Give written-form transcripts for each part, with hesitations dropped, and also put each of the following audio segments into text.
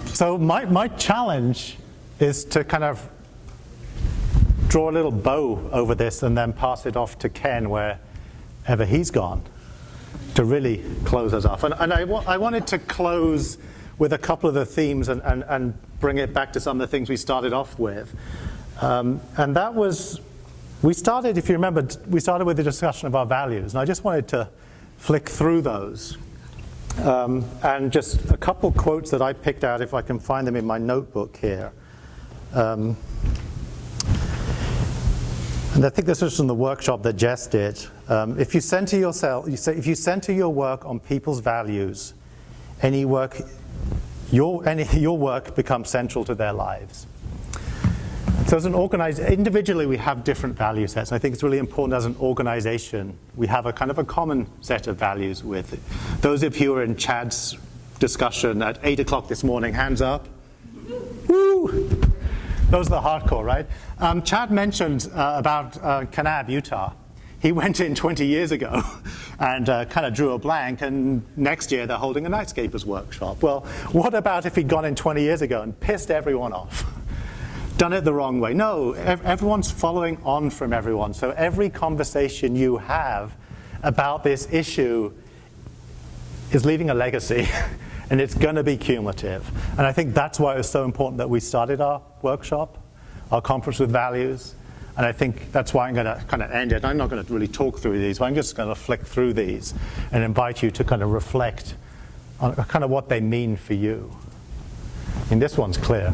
So my challenge is to kind of draw a little bow over this and then pass it off to Ken wherever he's gone to really close us off. And I wanted to close with a couple of the themes and bring it back to some of the things we started off with. And that was, we started, if you remember, we started with the discussion of our values. And I just wanted to flick through those. And just a couple quotes that I picked out, if I can find them in my notebook here. And I think this was from the workshop that Jess did. If you center your work on people's values, your work becomes central to their lives. So as an individually we have different value sets. I think it's really important as an organization we have a kind of a common set of values with it. Those of you who are in Chad's discussion at 8 o'clock this morning, hands up. Woo! Those are the hardcore, right? Chad mentioned about Kanab, Utah. He went in 20 years ago and kind of drew a blank, and next year they're holding a Nightscapers workshop. Well, what about if he'd gone in 20 years ago and pissed everyone off? Done it the wrong way? No, everyone's following on from everyone. So every conversation you have about this issue is leaving a legacy, and it's going to be cumulative. And I think that's why it was so important that we started our workshop, our conference with values. And I think that's why I'm going to kind of end it. I'm not going to really talk through these, but I'm just going to flick through these and invite you to kind of reflect on kind of what they mean for you. I mean, this one's clear.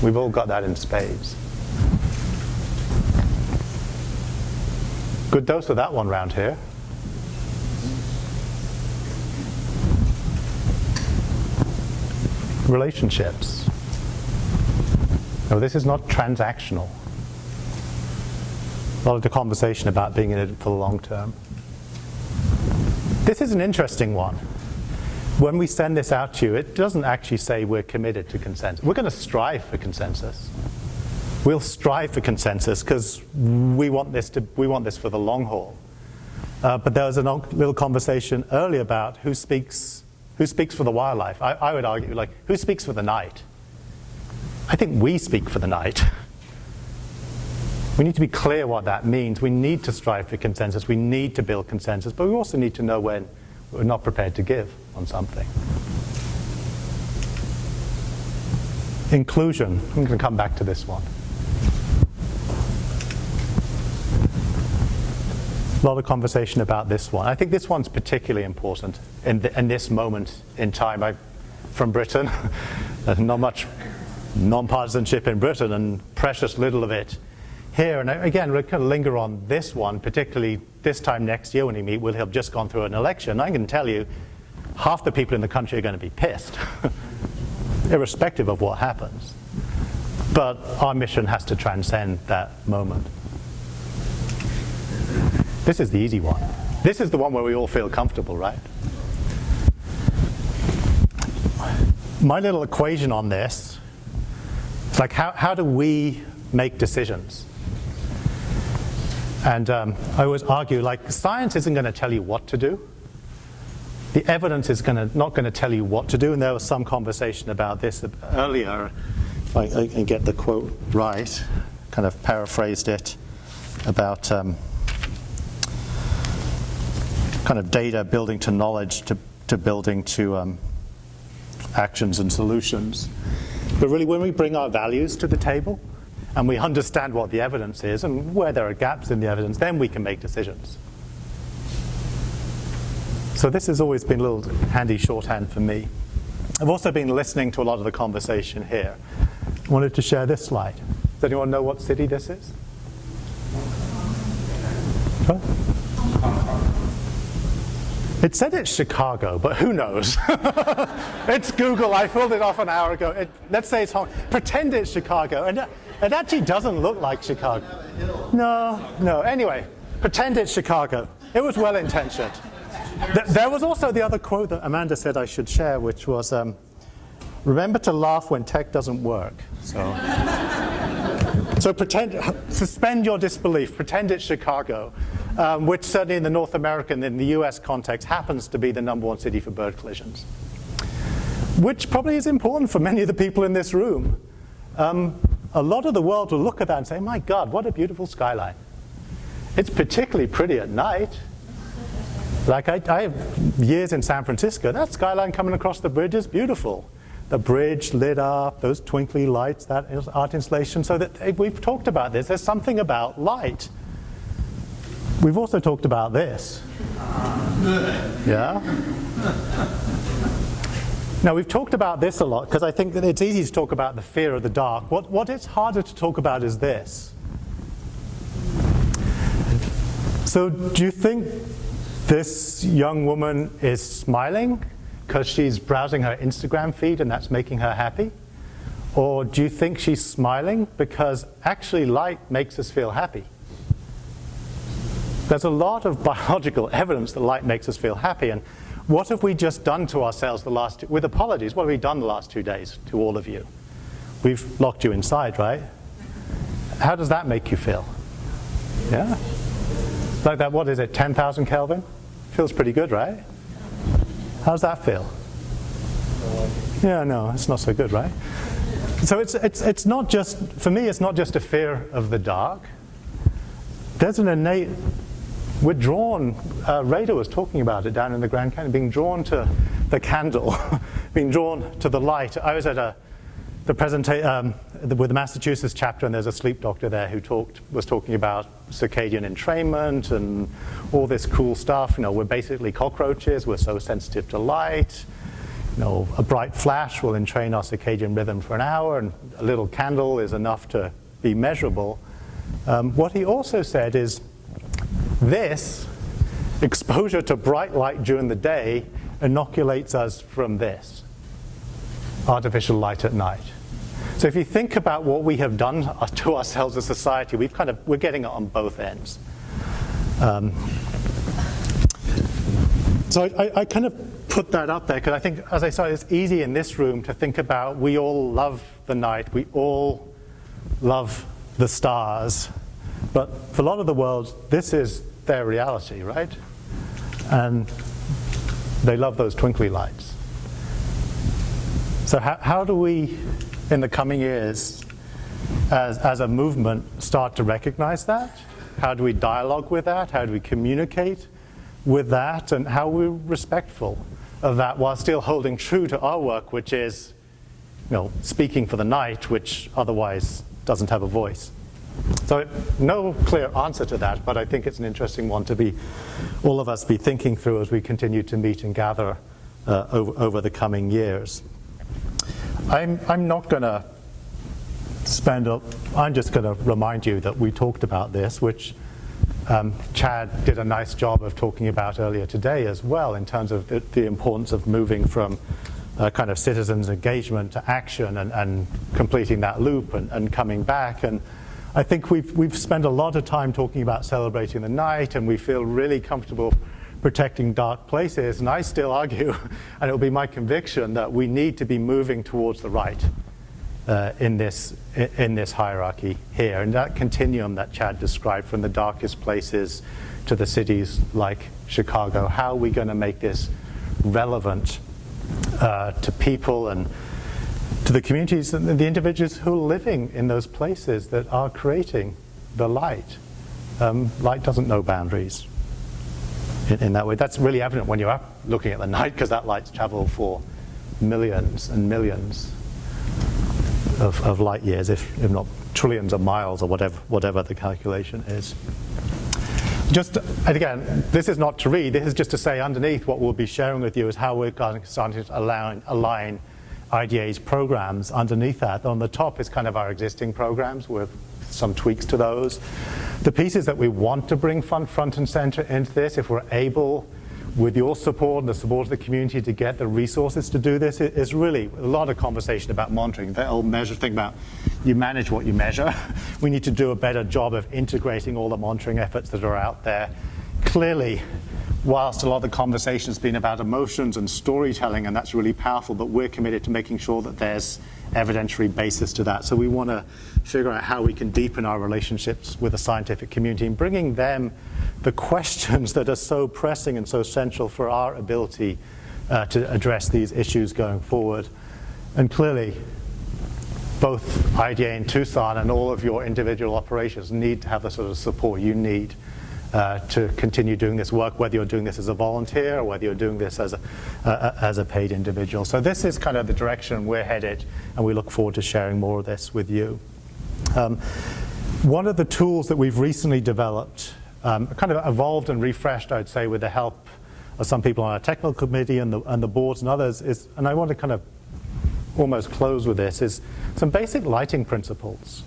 We've all got that in spades. Good dose of that one round here. Relationships. No, this is not transactional. A lot of the conversation about being in it for the long term. This is an interesting one. When we send this out to you, it doesn't actually say we're committed to consensus. We're going to strive for consensus. We'll strive for consensus because we want this for the long haul. But there was a little conversation earlier about who speaks for the wildlife. I would argue, like, who speaks for the night? I think we speak for the night. We need to be clear what that means. We need to strive for consensus. We need to build consensus, but we also need to know when we're not prepared to give on something. Inclusion. I'm going to come back to this one. A lot of conversation about this one. I think this one's particularly important in this moment in time. From Britain, there's not much non-partisanship in Britain and precious little of it here. And again, we'll kind of linger on this one, particularly this time next year when we meet, we'll have just gone through an election. I can tell you, half the people in the country are going to be pissed, irrespective of what happens. But our mission has to transcend that moment. This is the easy one. This is the one where we all feel comfortable, right? My little equation on this is like, how do we make decisions? And I always argue, like, science isn't going to tell you what to do. The evidence is not going to tell you what to do. And there was some conversation about this earlier. If I can get the quote right, kind of paraphrased it, about kind of data building to knowledge to building to actions and solutions. But really, when we bring our values to the table, and we understand what the evidence is and where there are gaps in the evidence, then we can make decisions. So this has always been a little handy shorthand for me. I've also been listening to a lot of the conversation here. I wanted to share this slide. Does anyone know what city this is? Huh? It said it's Chicago, but who knows? It's Google. I filled it off an hour ago. Let's say it's Hong Kong. Pretend it's Chicago. And it actually doesn't look like Chicago. No. Anyway, pretend it's Chicago. It was well-intentioned. There was also the other quote that Amanda said I should share, which was, remember to laugh when tech doesn't work. So suspend your disbelief. Pretend it's Chicago, which certainly in the North American, in the US context, happens to be the #1 city for bird collisions. which probably is important for many of the people in this room. A lot of the world will look at that and say, my God, what a beautiful skyline. It's particularly pretty at night. Like I have years in San Francisco, that skyline coming across the bridge is beautiful. The bridge lit up, those twinkly lights, that art installation. So that we've talked about this. There's something about light. We've also talked about this. Yeah? Now, we've talked about this a lot because I think that it's easy to talk about the fear of the dark. What it's harder to talk about is this. So do you think this young woman is smiling because she's browsing her Instagram feed and that's making her happy? Or do you think she's smiling because actually light makes us feel happy? There's a lot of biological evidence that light makes us feel happy. And what have we just done to ourselves with apologies, what have we done the last 2 days to all of you? We've locked you inside, right? How does that make you feel? Yeah? Like that, what is it, 10,000 Kelvin? Feels pretty good, right? How's that feel? Yeah, no, it's not so good, right? So it's not just, for me, it's not just a fear of the dark. There's an innate, we're drawn, Rada was talking about it down in the Grand Canyon, being drawn to the candle, being drawn to the light. I was at the presentation with the Massachusetts chapter, and there's a sleep doctor there who was talking about circadian entrainment and all this cool stuff. You know, we're basically cockroaches, we're so sensitive to light. You know, a bright flash will entrain our circadian rhythm for an hour, and a little candle is enough to be measurable. What he also said is this exposure to bright light during the day inoculates us from this artificial light at night. So if you think about what we have done to ourselves as a society, we're getting it on both ends. So I kind of put that up there because I think, as I said, it's easy in this room to think about we all love the night, we all love the stars, but for a lot of the world, this is their reality, right? And they love those twinkly lights. So how do we, in the coming years, as a movement, start to recognize that? How do we dialogue with that? How do we communicate with that? And how are we respectful of that while still holding true to our work, which is, you know, speaking for the night, which otherwise doesn't have a voice? So no clear answer to that, but I think it's an interesting one to all of us be thinking through as we continue to meet and gather over the coming years. I'm not going to I'm just going to remind you that we talked about this, which Chad did a nice job of talking about earlier today as well, in terms of the importance of moving from kind of citizens' engagement to action and completing that loop and coming back. And I think we've spent a lot of time talking about celebrating the night, and we feel really comfortable protecting dark places. And I still argue, and it'll be my conviction, that we need to be moving towards the right in this hierarchy here. And that continuum that Chad described, from the darkest places to the cities like Chicago, how are we going to make this relevant to people and to the communities and the individuals who are living in those places that are creating the light? Light doesn't know boundaries in that way. That's really evident when you're up looking at the night, because that light's traveled for millions and millions of light years, if not trillions of miles, or whatever the calculation is. And again, this is not to read, this is just to say underneath what we'll be sharing with you is how we're starting to align IDA's programs underneath that. On the top is kind of our existing programs with some tweaks to those. The pieces that we want to bring front and center into this, if we're able, with your support and the support of the community, to get the resources to do this, is really a lot of conversation about monitoring. That old measure thing about you manage what you measure. We need to do a better job of integrating all the monitoring efforts that are out there. Clearly, whilst a lot of the conversation has been about emotions and storytelling, and that's really powerful, but we're committed to making sure that there's evidentiary basis to that. So we want to figure out how we can deepen our relationships with the scientific community and bringing them the questions that are so pressing and so central for our ability to address these issues going forward. And clearly, both IDA in Tucson and all of your individual operations need to have the sort of support you need to continue doing this work, whether you're doing this as a volunteer or whether you're doing this as a paid individual. So this is kind of the direction we're headed, and we look forward to sharing more of this with you. One of the tools that we've recently developed, kind of evolved and refreshed, I'd say, with the help of some people on our technical committee and the boards and others, is, and I want to kind of almost close with this, is some basic lighting principles.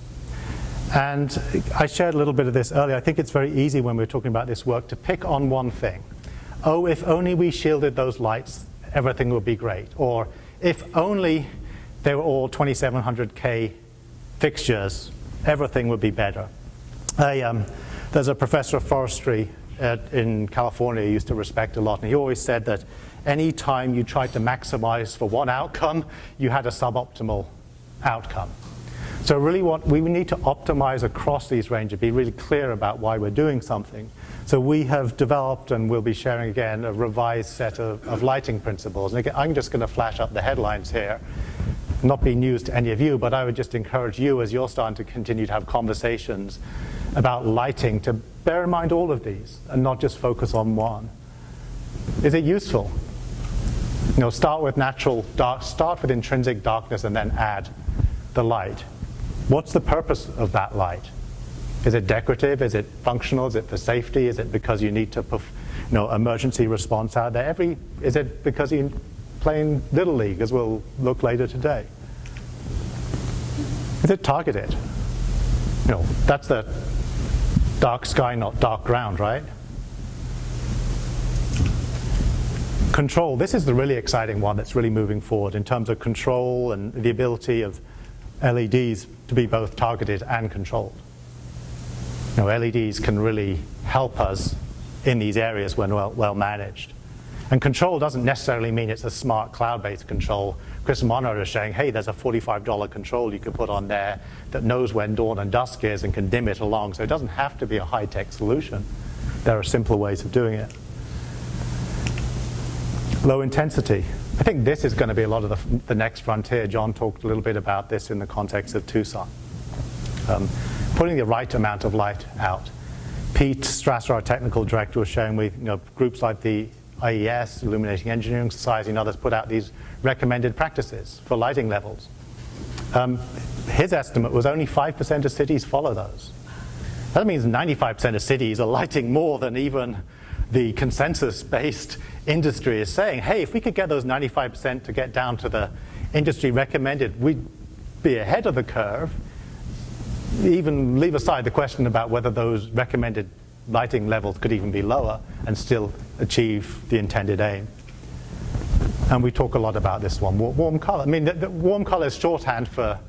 And I shared a little bit of this earlier. I think it's very easy when we're talking about this work to pick on one thing. Oh, if only we shielded those lights, everything would be great. Or if only they were all 2700K fixtures, everything would be better. There's a professor of forestry in California I used to respect a lot, and he always said that any time you tried to maximize for one outcome, you had a suboptimal outcome. So really what we need to optimize across these ranges, be really clear about why we're doing something. So we have developed, and we'll be sharing again, a revised set of lighting principles. And again, I'm just going to flash up the headlines here. Not be news to any of you, but I would just encourage you, as you're starting to continue to have conversations about lighting, to bear in mind all of these and not just focus on one. Is it useful? You know, start with natural dark, start with intrinsic darkness and then add the light. What's the purpose of that light? Is it decorative? Is it functional? Is it for safety? Is it because you need to put, emergency response out there? Is it because you're playing Little League, as we'll look later today? Is it targeted? That's the dark sky, not dark ground, right? Control. This is the really exciting one that's really moving forward in terms of control and the ability of LEDs to be both targeted and controlled. LEDs can really help us in these areas when well managed. And control doesn't necessarily mean it's a smart cloud-based control. Chris Monod is saying, hey, there's a $45 control you could put on there that knows when dawn and dusk is and can dim it along. So it doesn't have to be a high-tech solution. There are simpler ways of doing it. Low intensity. I think this is going to be a lot of the next frontier. John talked a little bit about this in the context of Tucson. Putting the right amount of light out. Pete Strasser, our technical director, was sharing with groups like the IES, Illuminating Engineering Society, and others put out these recommended practices for lighting levels. His estimate was only 5% of cities follow those. That means 95% of cities are lighting more than even the consensus-based industry is saying. Hey, if we could get those 95% to get down to the industry recommended, we'd be ahead of the curve. Even leave aside the question about whether those recommended lighting levels could even be lower and still achieve the intended aim. And we talk a lot about this one, warm color. I mean, the warm color is shorthand for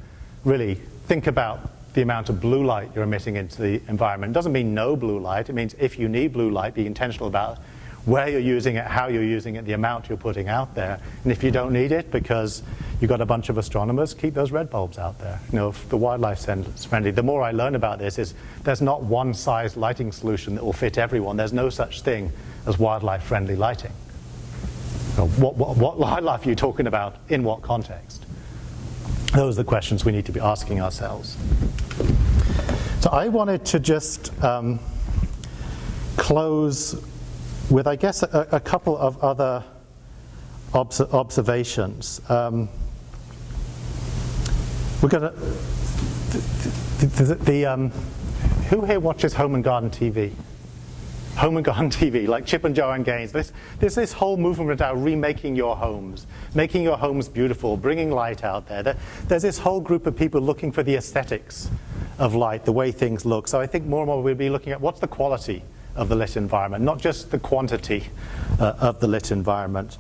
really think about the amount of blue light you're emitting into the environment. It doesn't mean no blue light. It means if you need blue light, be intentional about where you're using it, how you're using it, the amount you're putting out there. And if you don't need it because you've got a bunch of astronomers, keep those red bulbs out there. If the wildlife is friendly. The more I learn about this is there's not one size lighting solution that will fit everyone. There's no such thing as wildlife friendly lighting. What wildlife are you talking about in what context? Those are the questions we need to be asking ourselves. So I wanted to just close with, I guess, a couple of other observations. We're going to, who here watches Home and Garden TV? Home and Garden TV, like Chip and Joanne Gaines. There's this whole movement about remaking your homes, making your homes beautiful, bringing light out there. There's this whole group of people looking for the aesthetics of light, the way things look. So I think more and more we'll be looking at what's the quality of the lit environment, not just the quantity of the lit environment.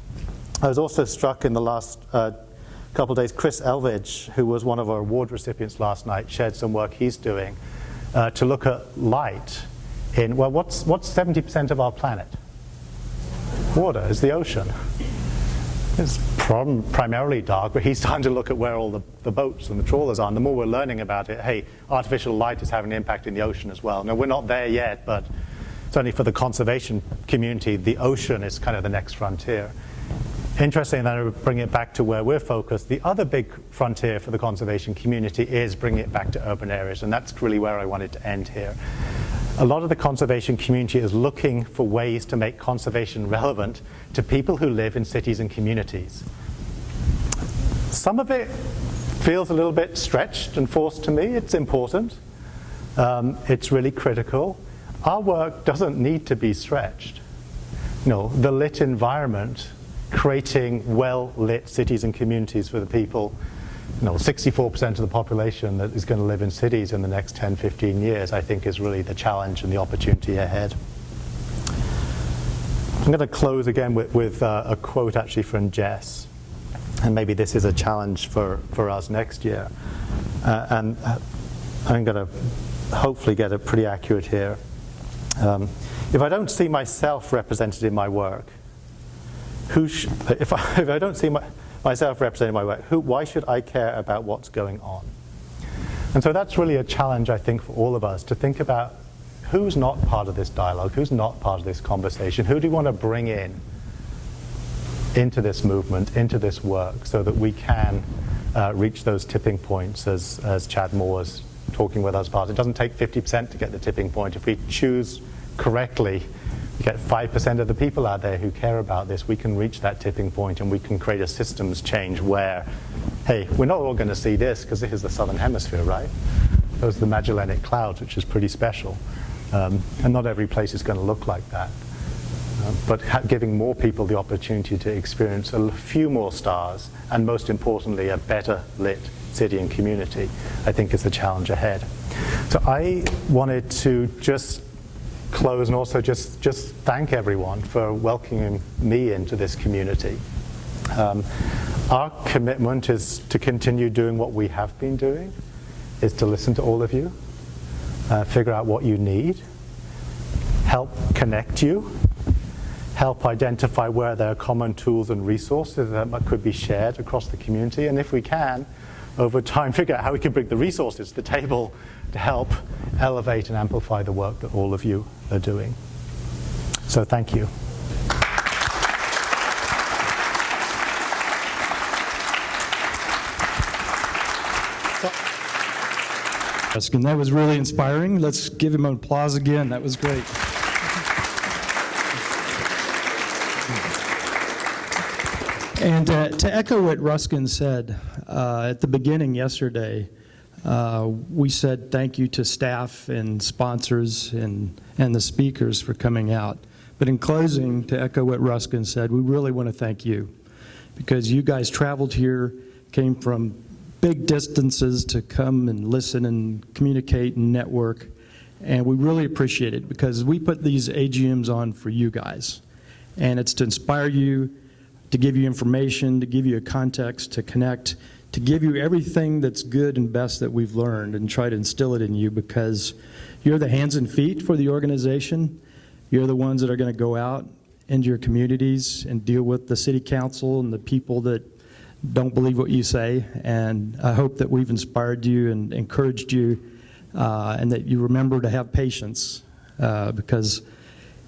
I was also struck in the last couple of days, Chris Elvidge, who was one of our award recipients last night, shared some work he's doing to look at light in, well, what's 70% of our planet? Water, is the ocean. It's primarily dark, but he's starting to look at where all the boats and the trawlers are. And the more we're learning about it, hey, artificial light is having an impact in the ocean as well. Now, we're not there yet, but certainly for the conservation community, the ocean is kind of the next frontier. Interesting, then I would bring it back to where we're focused. The other big frontier for the conservation community is bringing it back to urban areas, and that's really where I wanted to end here. A lot of the conservation community is looking for ways to make conservation relevant to people who live in cities and communities. Some of it feels a little bit stretched and forced to me. It's important. It's really critical. Our work doesn't need to be stretched. The lit environment, creating well-lit cities and communities for the people, 64% of the population that is going to live in cities in the next 10, 15 years, I think is really the challenge and the opportunity ahead. I'm going to close again with a quote actually from Jess. And maybe this is a challenge for us next year. And I'm going to hopefully get it pretty accurate here. If I don't see myself represented in my work, if I don't see myself represented in my work, why should I care about what's going on? And so that's really a challenge, I think, for all of us to think about who's not part of this dialogue, who's not part of this conversation, who do we want to bring into this movement, into this work, so that we can reach those tipping points, as Chad Moore was talking with us about. It doesn't take 50% to get the tipping point. If we choose correctly, we get 5% of the people out there who care about this, we can reach that tipping point and we can create a systems change where, hey, we're not all going to see this because this is the southern hemisphere, right? Those are the Magellanic Clouds, which is pretty special. And not every place is going to look like that. But giving more people the opportunity to experience a few more stars, and most importantly, a better lit city and community, I think is the challenge ahead. So I wanted to just close and also just thank everyone for welcoming me into this community. Our commitment is to continue doing what we have been doing, is to listen to all of you, figure out what you need, help connect you, help identify where there are common tools and resources that could be shared across the community, and if we can, over time, figure out how we can bring the resources to the table to help elevate and amplify the work that all of you are doing. So thank you. Ruskin, that was really inspiring. Let's give him an applause again. That was great. And to echo what Ruskin said at the beginning yesterday, we said thank you to staff and sponsors and the speakers for coming out. But in closing, to echo what Ruskin said, we really want to thank you because you guys traveled here, came from big distances to come and listen and communicate and network. And we really appreciate it because we put these AGMs on for you guys. And it's to inspire you, to give you information, to give you a context, to connect, to give you everything that's good and best that we've learned and try to instill it in you because you're the hands and feet for the organization. You're the ones that are going to go out into your communities and deal with the city council and the people that don't believe what you say. And I hope that we've inspired you and encouraged you and that you remember to have patience because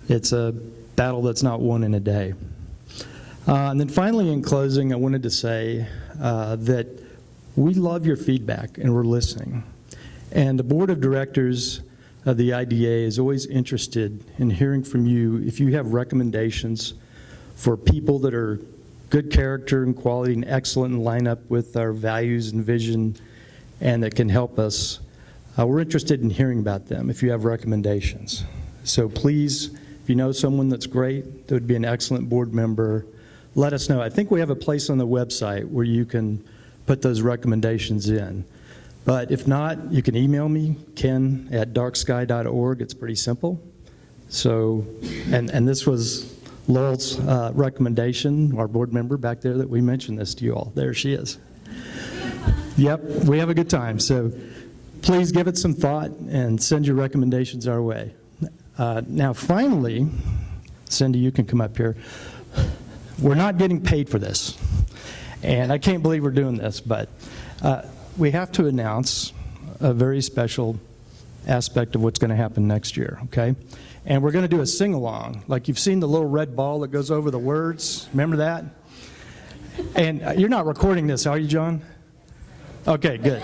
it's a battle that's not won in a day. And then finally, in closing, I wanted to say that we love your feedback and we're listening. And the board of directors of the IDA is always interested in hearing from you if you have recommendations for people that are good character and quality and excellent and line up with our values and vision and that can help us. We're interested in hearing about them if you have recommendations. So please, if you know someone that's great, that would be an excellent board member, let us know. I think we have a place on the website where you can put those recommendations in. But if not, you can email me, ken@darksky.org. It's pretty simple. So, and this was Laurel's recommendation, our board member back there that we mentioned this to you all. There she is. Yep, we have a good time. So please give it some thought and send your recommendations our way. Now finally, Cindy, you can come up here. We're not getting paid for this, and I can't believe we're doing this, but we have to announce a very special aspect of what's going to happen next year, okay? And we're going to do a sing-along. Like you've seen the little red ball that goes over the words. Remember that? And you're not recording this, are you, John? Okay, good.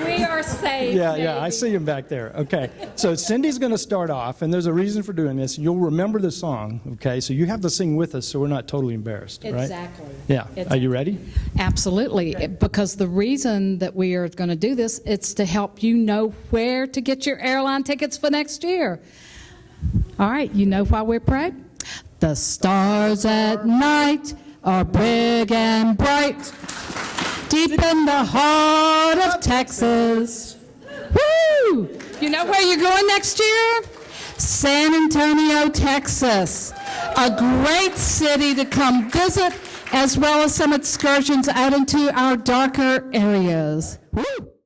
We are safe. Yeah, I see him back there. Okay, so Cindy's going to start off, and there's a reason for doing this. You'll remember the song, okay? So you have to sing with us so we're not totally embarrassed, right? Exactly. Yeah. Exactly. Are you ready? Absolutely, because the reason that we are going to do this, it's to help you know where to get your airline tickets for next year. All right, you know why we pray? The stars at night are big and bright, deep in the heart of Texas. Woo! You know where you're going next year? San Antonio, Texas. A great city to come visit, as well as some excursions out into our darker areas. Woo!